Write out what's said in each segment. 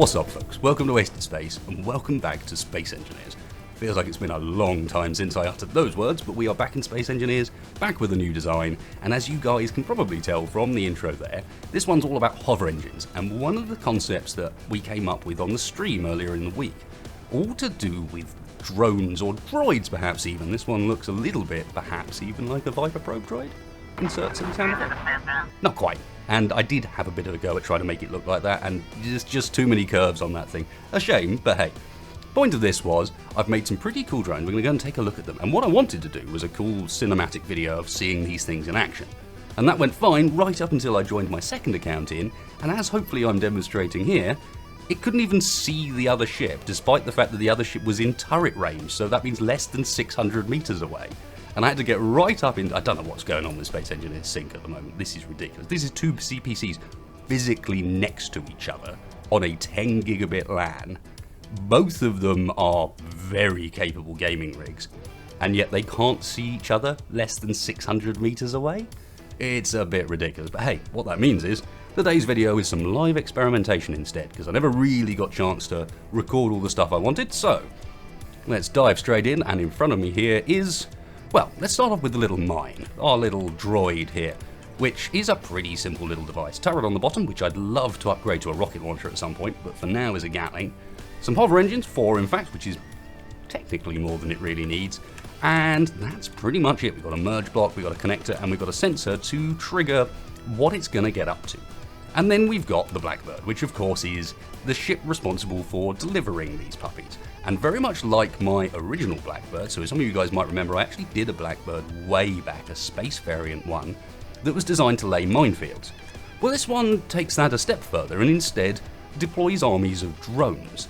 What's up, folks? Welcome to Wasted Space, and welcome back to Space Engineers. Feels like it's been a long time since I uttered those words, but we are back in Space Engineers, back with a new design, and as you guys can probably tell from the intro there, this one's all about hover engines, and one of the concepts that we came up with on the stream earlier in the week, all to do with drones, or droids perhaps even. This one looks a little bit, perhaps even like a Viper Probe Droid. Insert some sound effect. Not quite. And I did have a bit of a go at trying to make it look like that, and there's just too many curves on that thing. A shame, but hey. Point of this was, I've made some pretty cool drones, we're going to go and take a look at them. And what I wanted to do was a cool cinematic video of seeing these things in action. And that went fine right up until I joined my second account in, and as hopefully I'm demonstrating here, it couldn't even see the other ship, despite the fact that the other ship was in turret range, so that means less than 600 meters away. And I had to get right up in. I don't know what's going on with Space Engineers Sync at the moment. This is ridiculous. This is two CPCs physically next to each other on a 10 gigabit LAN. Both of them are very capable gaming rigs, and yet they can't see each other less than 600 meters away. It's a bit ridiculous, but hey, what that means is today's video is some live experimentation instead, because I never really got a chance to record all the stuff I wanted. So let's dive straight in, and in front of me here is, well, let's start off with the little mine, our little droid here, which is a pretty simple little device. Turret on the bottom, which I'd love to upgrade to a rocket launcher at some point, but for now is a Gatling. Some hover engines, 4 in fact, which is technically more than it really needs. And that's pretty much it. We've got a merge block, we've got a connector, and we've got a sensor to trigger what it's going to get up to. And then we've got the Blackbird, which of course is the ship responsible for delivering these puppies. And very much like my original Blackbird, so some of you guys might remember I actually did a Blackbird way back, a space variant one, that was designed to lay minefields. Well, this one takes that a step further and instead deploys armies of drones.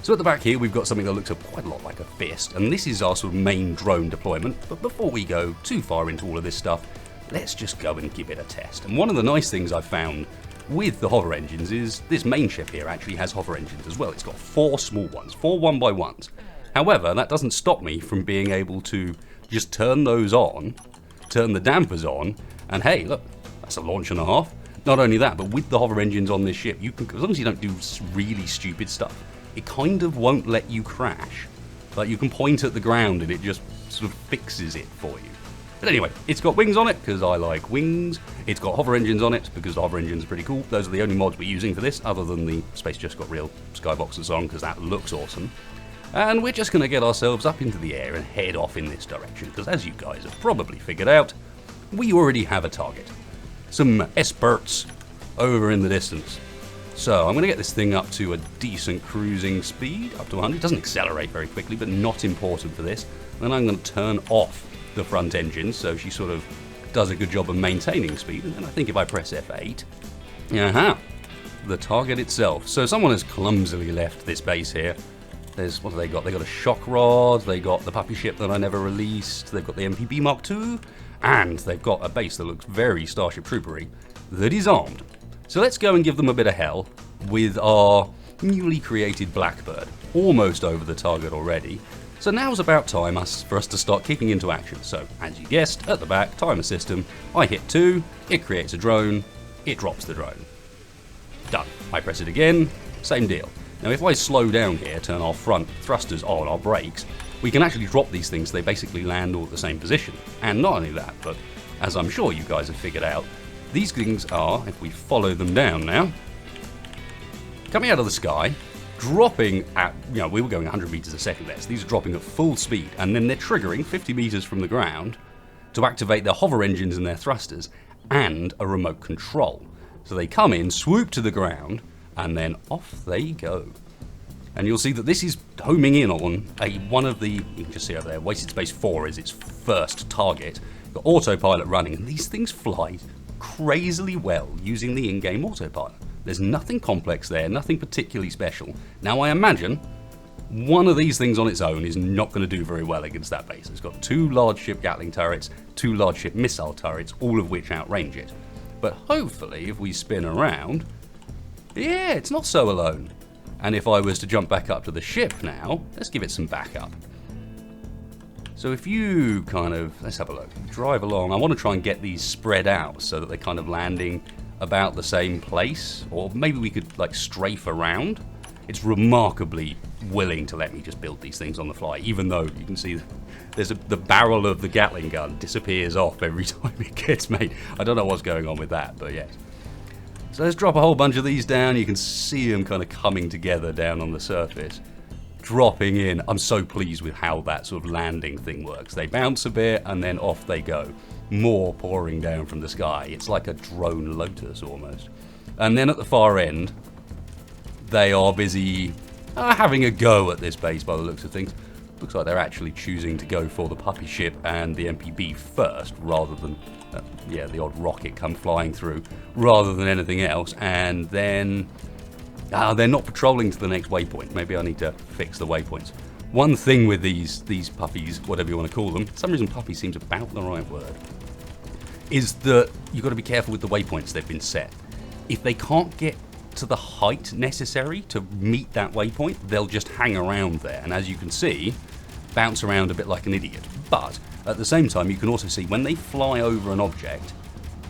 So at the back here we've got something that looks quite a lot like a fist, and this is our sort of main drone deployment. But before we go too far into all of this stuff, let's just go and give it a test. And one of the nice things I've found with the hover engines is this main ship here actually has hover engines as well. It's got 4 small ones, 4 1x1s. However, that doesn't stop me from being able to just turn those on, turn the dampers on, and hey, look, that's a launch and a half. Not only that, but with the hover engines on this ship, you can, as long as you don't do really stupid stuff, it kind of won't let you crash. Like, you can point at the ground and it just sort of fixes it for you. But anyway, it's got wings on it because I like wings. It's got hover engines on it because the hover engines are pretty cool. Those are the only mods we're using for this, other than the Space Just Got Real skyboxes on, because that looks awesome. And we're just going to get ourselves up into the air and head off in this direction, because as you guys have probably figured out, we already have a target. Some experts over in the distance. So I'm going to get this thing up to a decent cruising speed, up to 100. It doesn't accelerate very quickly, but not important for this. Then I'm going to turn off the front engine so she sort of does a good job of maintaining speed. And then I think if I press F8, the target itself. So someone has clumsily left this base here. There's, what have they got? They got a shock rod, they got the puppy ship that I never released, they've got the MPB Mark II, and they've got a base that looks very Starship Troopery that is armed. So let's go and give them a bit of hell with our newly created Blackbird. Almost over the target already. So now's about time for us to start kicking into action. So, as you guessed, at the back, timer system, I hit 2, it creates a drone, it drops the drone. Done. I press it again, same deal. Now if I slow down here, turn our front thrusters on, our brakes, we can actually drop these things, they basically land all at the same position. And not only that, but as I'm sure you guys have figured out, these things are, if we follow them down now, coming out of the sky, dropping at, we were going 100 meters a second there, so these are dropping at full speed, and then they're triggering 50 meters from the ground to activate their hover engines and their thrusters and a remote control. So they come in, swoop to the ground, and then off they go. And you'll see that this is homing in on one of the, you can just see over there, Wasted Space 4 is its first target. Got autopilot running, and these things fly crazily well using the in-game autopilot. There's nothing complex there, nothing particularly special. Now I imagine one of these things on its own is not going to do very well against that base. It's got 2 large ship Gatling turrets, 2 large ship missile turrets, all of which outrange it. But hopefully if we spin around, yeah, it's not so alone. And if I was to jump back up to the ship now, let's give it some backup. So if you kind of, let's have a look, drive along. I want to try and get these spread out so that they're kind of landing about the same place, or maybe we could like strafe around. it's remarkably willing to let me just build these things on the fly, even though you can see the barrel of the Gatling gun disappears off every time it gets made. I don't know what's going on with that, but yes. So let's drop a whole bunch of these down. You can see them kind of coming together down on the surface, dropping in. I'm so pleased with how that sort of landing thing works. They bounce a bit and then off they go. More pouring down from the sky. It's like a drone lotus almost. And then at the far end, they are busy having a go at this base by the looks of things. Looks like they're actually choosing to go for the puppy ship and the MPB first, rather than, the odd rocket come flying through, rather than anything else. And then they're not patrolling to the next waypoint. Maybe I need to fix the waypoints. One thing with these puppies, whatever you want to call them, for some reason puppy seems about the right word, is that you've got to be careful with the waypoints they've been set. If they can't get to the height necessary to meet that waypoint, they'll just hang around there, and as you can see, bounce around a bit like an idiot. But at the same time, you can also see when they fly over an object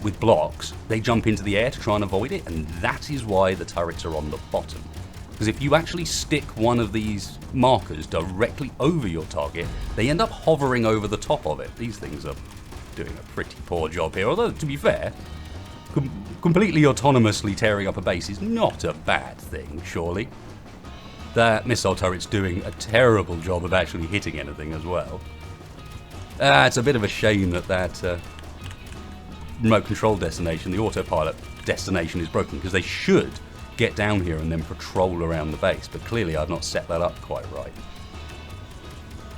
with blocks, they jump into the air to try and avoid it, and that is why the turrets are on the bottom. Because if you actually stick one of these markers directly over your target, they end up hovering over the top of it. These things are doing a pretty poor job here, although to be fair, completely autonomously tearing up a base is not a bad thing, surely. That missile turret's doing a terrible job of actually hitting anything as well. It's a bit of a shame that remote control destination, the autopilot destination, is broken, because they should get down here and then patrol around the base, but clearly I've not set that up quite right.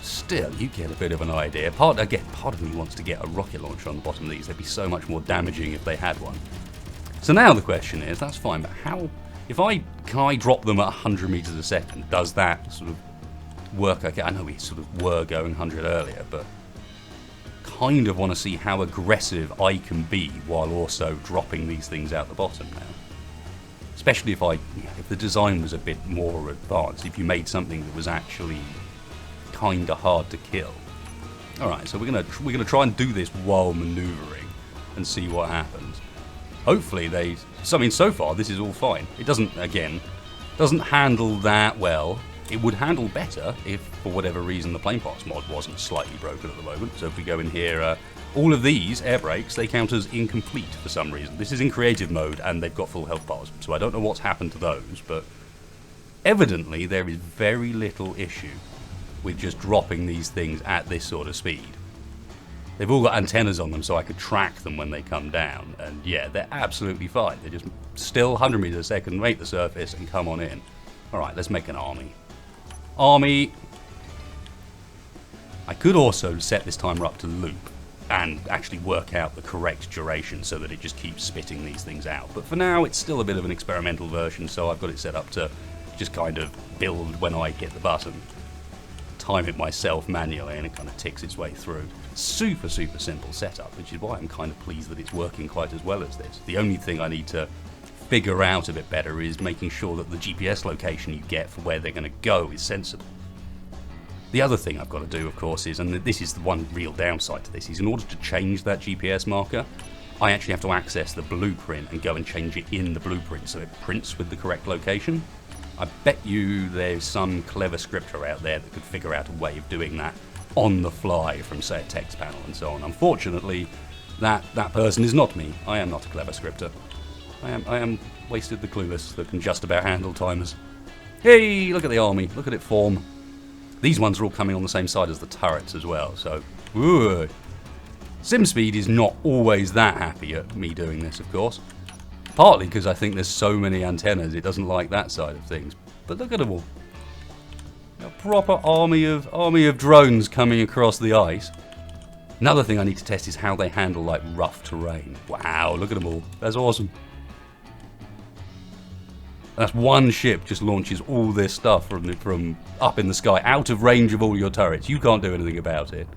Still, you get a bit of an idea. Part of me wants to get a rocket launcher on the bottom of these. They'd be so much more damaging if they had one. So now the question is, that's fine, but how, can I drop them at 100 meters a second? Does that sort of work okay? I know we sort of were going 100 earlier, but kind of want to see how aggressive I can be while also dropping these things out the bottom now. Especially if the design was a bit more advanced, if you made something that was actually kind of hard to kill. All right, so we're gonna try and do this while maneuvering and see what happens. Hopefully so far this is all fine. It doesn't handle that well. It would handle better if, for whatever reason, the plane parts mod wasn't slightly broken at the moment. So if we go in here, all of these air brakes, they count as incomplete for some reason. This is in creative mode and they've got full health bars, so I don't know what's happened to those, but evidently there is very little issue with just dropping these things at this sort of speed. They've all got antennas on them so I could track them when they come down, and yeah, they're absolutely fine. They're just still 100 meters a second, make the surface and come on in. Alright, let's make an army. Army. I could also set this timer up to loop and actually work out the correct duration so that it just keeps spitting these things out. But for now, it's still a bit of an experimental version, so I've got it set up to just kind of build when I hit the button. Time it myself manually, and it kind of ticks its way through. Super simple setup, which is why I'm kind of pleased that it's working quite as well as this. The only thing I need to figure out a bit better is making sure that the GPS location you get for where they're going to go is sensible. The other thing I've got to do, of course, is, and this is the one real downside to this, is in order to change that GPS marker, I actually have to access the blueprint and go and change it in the blueprint so it prints with the correct location. I bet you there's some clever scripter out there that could figure out a way of doing that on the fly from, say, a text panel and so on. Unfortunately, that person is not me. I am not a clever scripter. I am wasted the clueless that can just about handle timers. Hey, look at the army. Look at it form. These ones are all coming on the same side as the turrets as well, so... Ooh. SimSpeed is not always that happy at me doing this, of course. Partly because I think there's so many antennas, it doesn't like that side of things. But look at them all. A proper army of drones coming across the ice. Another thing I need to test is how they handle, like, rough terrain. Wow, look at them all. That's awesome. That's one ship just launches all this stuff from up in the sky, out of range of all your turrets. You can't do anything about it.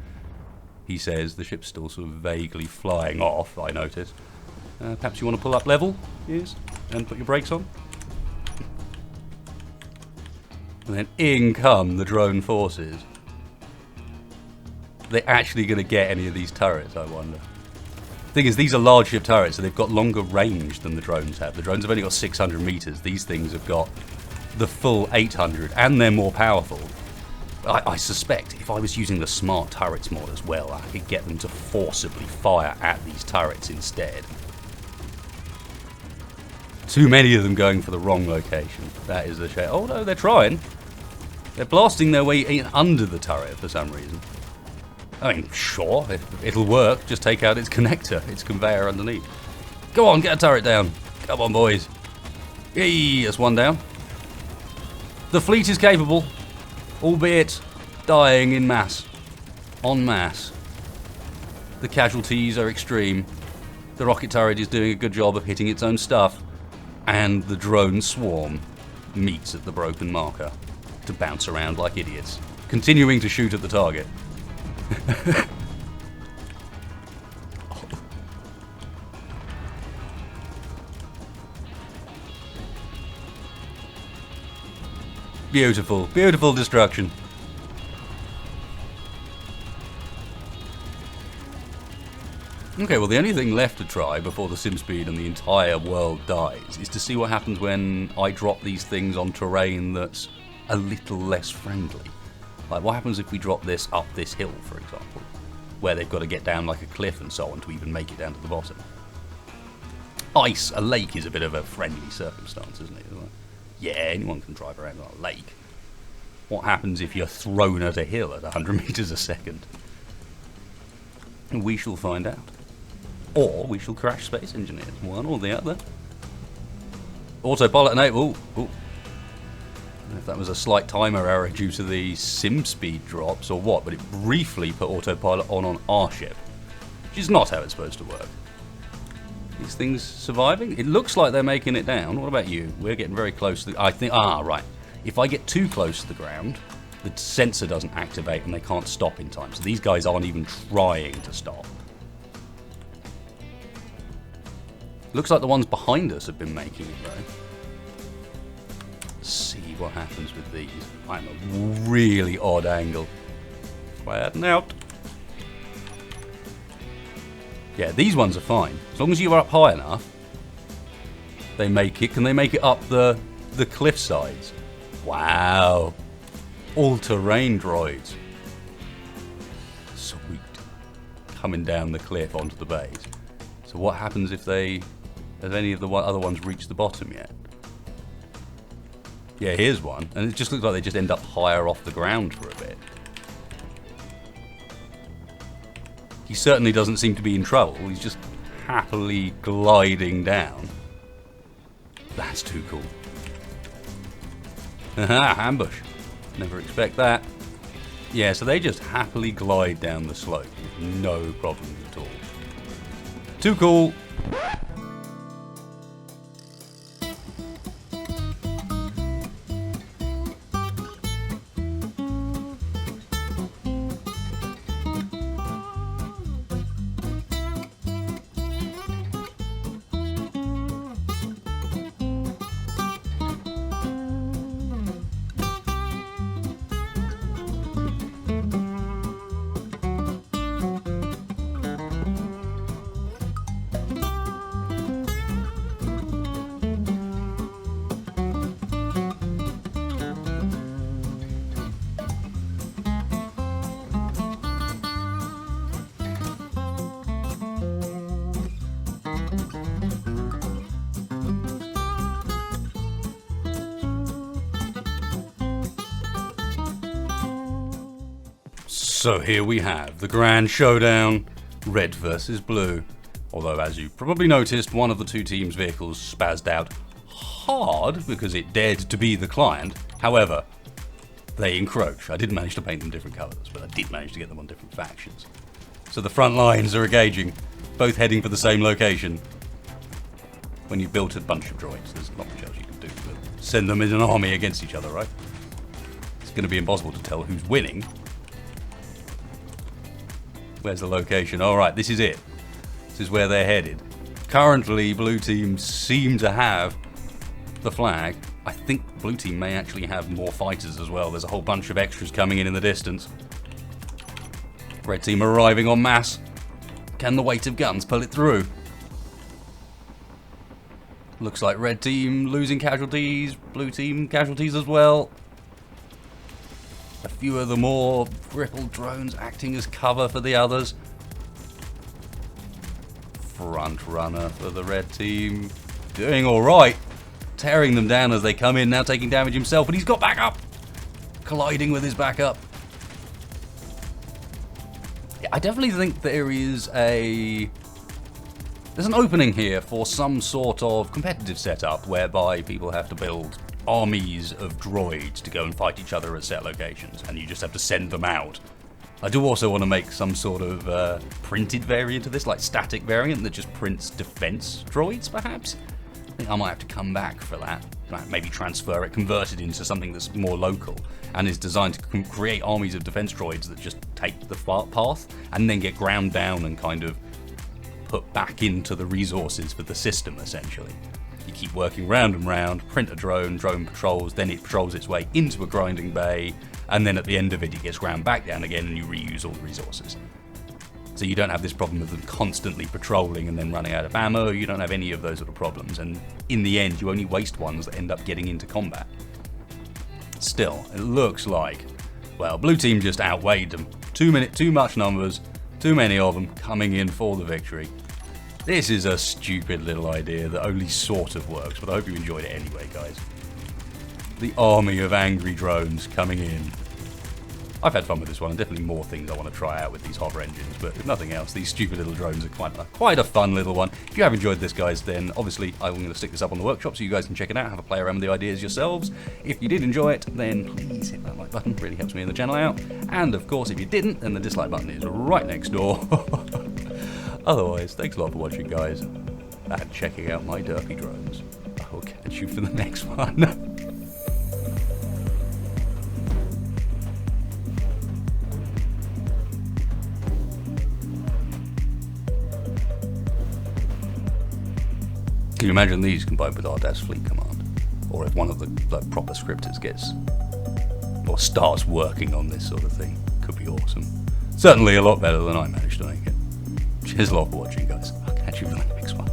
He says the ship's still sort of vaguely flying off, I notice. Perhaps you want to pull up level, yes, and put your brakes on. And then in come the drone forces. Are they actually going to get any of these turrets, I wonder? Thing is, these are large ship turrets, so they've got longer range than the drones have. The drones have only got 600 meters. These things have got the full 800 and they're more powerful, I suspect if I was using the smart turrets mod as well, I could get them to forcibly fire at these turrets instead. Too many of them going for the wrong location. That is a shame. Oh no, they're trying. They're blasting their way in under the turret for some reason. I mean, sure, it'll work. Just take out its connector, its conveyor underneath. Go on, get a turret down. Come on, boys. Yay, that's one down. The fleet is capable, albeit dying in mass. En masse. The casualties are extreme. The rocket turret is doing a good job of hitting its own stuff. And the drone swarm meets at the broken marker to bounce around like idiots, continuing to shoot at the target. Beautiful, beautiful destruction. Okay, well the only thing left to try before the sim speed and the entire world dies is to see what happens when I drop these things on terrain that's a little less friendly. Like what happens if we drop this up this hill, for example, where they've got to get down like a cliff and so on to even make it down to the bottom. Ice, a lake is a bit of a friendly circumstance, isn't it? Like, yeah, anyone can drive around on a lake. What happens if you're thrown at a hill at 100 meters a second? We shall find out. Or we shall crash Space Engineers, one or the other. Autopilot enable. Ooh. I don't know if that was a slight timer error due to the sim speed drops or what, but it briefly put autopilot on our ship, which is not how it's supposed to work. These things surviving? It looks like they're making it down. What about you? We're getting very close to the... I think... right. If I get too close to the ground, the sensor doesn't activate and they can't stop in time. So these guys aren't even trying to stop. Looks like the ones behind us have been making it, though. Let's see what happens with these. I'm a really odd angle. Flatten out. Yeah, these ones are fine. As long as you are up high enough, they make it. Can they make it up the cliff sides? Wow. All-terrain droids. Sweet. Coming down the cliff onto the base. So what happens if have any of the other ones reached the bottom yet? Yeah, here's one. And it just looks like they just end up higher off the ground for a bit. He certainly doesn't seem to be in trouble. He's just happily gliding down. That's too cool. Haha, ambush. Never expect that. Yeah, so they just happily glide down the slope with no problems at all. Too cool. So here we have the grand showdown, red versus blue. Although as you probably noticed, one of the two teams' vehicles spazzed out hard because it dared to be the client. However, they encroach. I didn't manage to paint them different colours, but I did manage to get them on different factions. So the front lines are engaging, both heading for the same location. When you've built a bunch of droids, there's not much else you can do but send them in an army against each other, right? It's going to be impossible to tell who's winning. Where's the location? Alright, this is it. This is where they're headed. Currently, blue team seem to have the flag. I think blue team may actually have more fighters as well. There's a whole bunch of extras coming in the distance. Red team arriving en masse. Can the weight of guns pull it through? Looks like red team losing casualties, blue team casualties as well. A few of the more crippled drones acting as cover for the others. Front runner for the red team. Doing alright. Tearing them down as they come in, now taking damage himself, but he's got back up. Colliding with his backup. Yeah, I definitely think there's an opening here for some sort of competitive setup whereby people have to build armies of droids to go and fight each other at set locations, and you just have to send them out. I do also want to make some sort of printed variant of this, like static variant that just prints defense droids, perhaps? I think I might have to come back for that. Maybe transfer it, convert it into something that's more local and is designed to create armies of defense droids that just take the path and then get ground down and kind of put back into the resources for the system, essentially. You keep working round and round, print a drone patrols, then it patrols its way into a grinding bay, and then at the end of it, it gets ground back down again and you reuse all the resources. So you don't have this problem of them constantly patrolling and then running out of ammo. You don't have any of those sort of problems. And in the end, you only waste ones that end up getting into combat. Still, it looks like, well, blue team just outweighed them. Too much numbers, too many of them coming in for the victory. This is a stupid little idea that only sort of works, but I hope you enjoyed it anyway, guys. The army of angry drones coming in. I've had fun with this one, and definitely more things I want to try out with these hover engines, but if nothing else, these stupid little drones are quite a fun little one. If you have enjoyed this, guys, then obviously I'm going to stick this up on the workshop so you guys can check it out, have a play around with the ideas yourselves. If you did enjoy it, then please hit that like button, it really helps me in the channel out. And of course, if you didn't, then the dislike button is right next door. Otherwise, thanks a lot for watching, guys, and checking out my derpy drones. I will catch you for the next one. Can you imagine these combined with our dash fleet command? Or if one of the proper scripters gets or starts working on this sort of thing, could be awesome. Certainly a lot better than I managed to make it. Cheers a lot for watching, guys. I'll catch you for the next one.